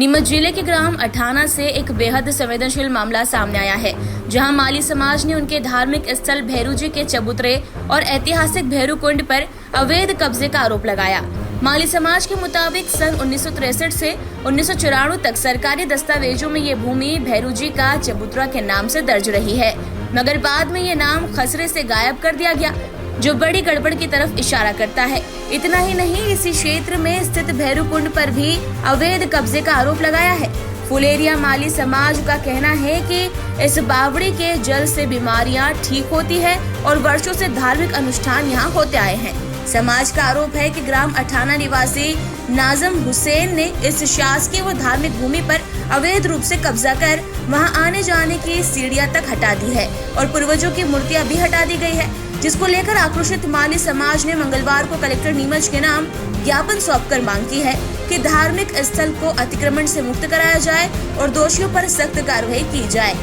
नीमच जिले के ग्राम अठाना से एक बेहद संवेदनशील मामला सामने आया है, जहां माली समाज ने उनके धार्मिक स्थल भैरूजी के चबूतरे और ऐतिहासिक भैरू कुंड पर अवैध कब्जे का आरोप लगाया। माली समाज के मुताबिक सन 1963 से 1994 तक सरकारी दस्तावेजों में ये भूमि भैरूजी का चबूतरा के नाम से दर्ज रही है, मगर बाद में ये नाम खसरे से गायब कर दिया गया, जो बड़ी गड़बड़ की तरफ इशारा करता है। इतना ही नहीं, इसी क्षेत्र में स्थित भैरू कुंड पर भी अवैध कब्जे का आरोप लगाया है। फुलेरिया माली समाज का कहना है कि इस बावड़ी के जल से बीमारियां ठीक होती है और वर्षों से धार्मिक अनुष्ठान यहाँ होते आए हैं। समाज का आरोप है कि ग्राम अठाना निवासी नाजम हुसैन ने इस शासकीय व धार्मिक भूमि पर अवैध रूप से कब्जा कर वहां आने जाने की सीढ़ियां तक हटा दी है और पूर्वजों की मूर्तियां भी हटा दी गई है, जिसको लेकर आक्रोशित माली समाज ने मंगलवार को कलेक्टर नीमच के नाम ज्ञापन सौंपकर मांग की है कि धार्मिक स्थल को अतिक्रमण से मुक्त कराया जाए और दोषियों पर सख्त कार्रवाई की जाए।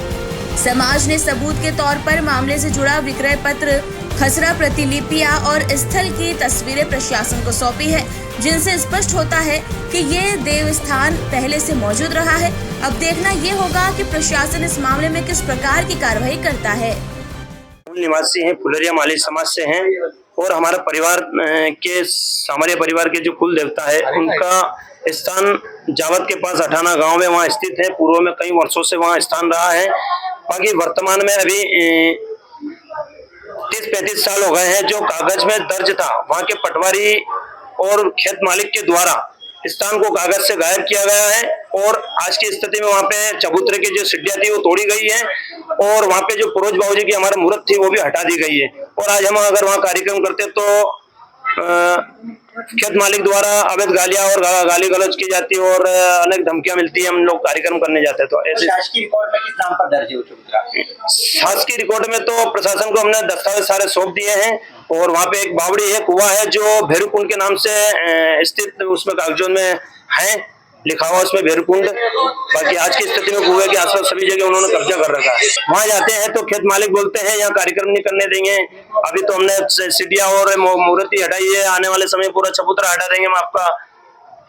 समाज ने सबूत के तौर पर मामले से जुड़ा विक्रय पत्र, खसरा प्रतिलिपियां और स्थल की तस्वीरें प्रशासन को सौंपी है, जिनसे स्पष्ट होता है कि ये देवस्थान पहले से मौजूद रहा है। अब देखना ये होगा कि प्रशासन इस मामले में किस प्रकार की कार्रवाई करता है। निवासी हैं, फुलेरिया माली समाज से हैं और हमारे परिवार के जो कुल देवता है उनका स्थान जावत के पास अठाना गांव में वहां स्थित है। पूर्व में कई वर्षों से वहां स्थान रहा है। बाकी वर्तमान में अभी 30-35 साल हो गए हैं। जो कागज में दर्ज था वहां के पटवारी और खेत मालिक के द्वारा स्थान को कागज से गायब किया गया है और आज की स्थिति में वहां पे चबूतरे की जो सीढ़ियां थी वो तोड़ी गई है और वहां पे जो पुरोज बाबूजी की हमारे मूर्त थी वो भी हटा दी गई है। और आज हम अगर वहां कार्यक्रम करते तो खेत मालिक द्वारा अवैध गालियां और गाली गलौज की जाती है और अनेक धमकियां मिलती है। हम लोग कार्यक्रम करने जाते हैं तो ऐसे शासकीय रिकॉर्ड में किस नाम पर दर्ज है चबूतरा? शासकीय रिकॉर्ड में तो प्रशासन को हमने दस्तावेज सारे सौंप दिए हैं और वहाँ पे एक बावड़ी है, कुआं है जो भैरू कुंड के नाम से स्थित, उसमें कागजों में है लिखा हुआ उसमें भैरू कुंड। बाकी आज की स्थिति में कुएं के आसपास सभी जगह उन्होंने कब्जा कर रखा है। वहाँ जाते हैं तो खेत मालिक बोलते हैं यहाँ कार्यक्रम नहीं करने देंगे। अभी तो हमने सीढ़ियां और मूर्ति हटाई है, आने वाले समय पूरा चबूतरा हटा देंगे हम आपका।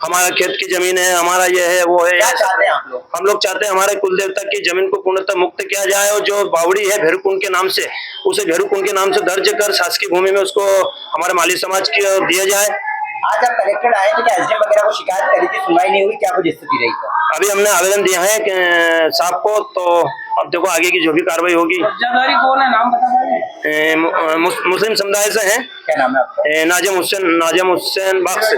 हमारा खेत की जमीन है, हमारा ये है वो है। क्या चाहते हैं आप लोग? हम लोग चाहते हैं हमारे कुल देवता की जमीन को पूर्णतः मुक्त किया जाए और जो बावड़ी है भैरू कुंड के नाम से, उसे भैरू कुंड के नाम से दर्ज कर शासकीय भूमि में उसको हमारे माली समाज की दिया जाए। आज आप कलेक्टर आए थे, क्या एसडीएम वगैरह को शिकायत करी थी, सुनवाई नहीं हुई, क्या कुछ स्थिति रही? अभी हमने आवेदन दिया है साहब को, तो अब देखो आगे की जो भी कार्रवाई होगी। कब्जाधारी कौन है, नाम बता पाएंगे? मुस्लिम समुदाय से हैं। क्या नाम है आपका? नाजिम हुसैन बाग से।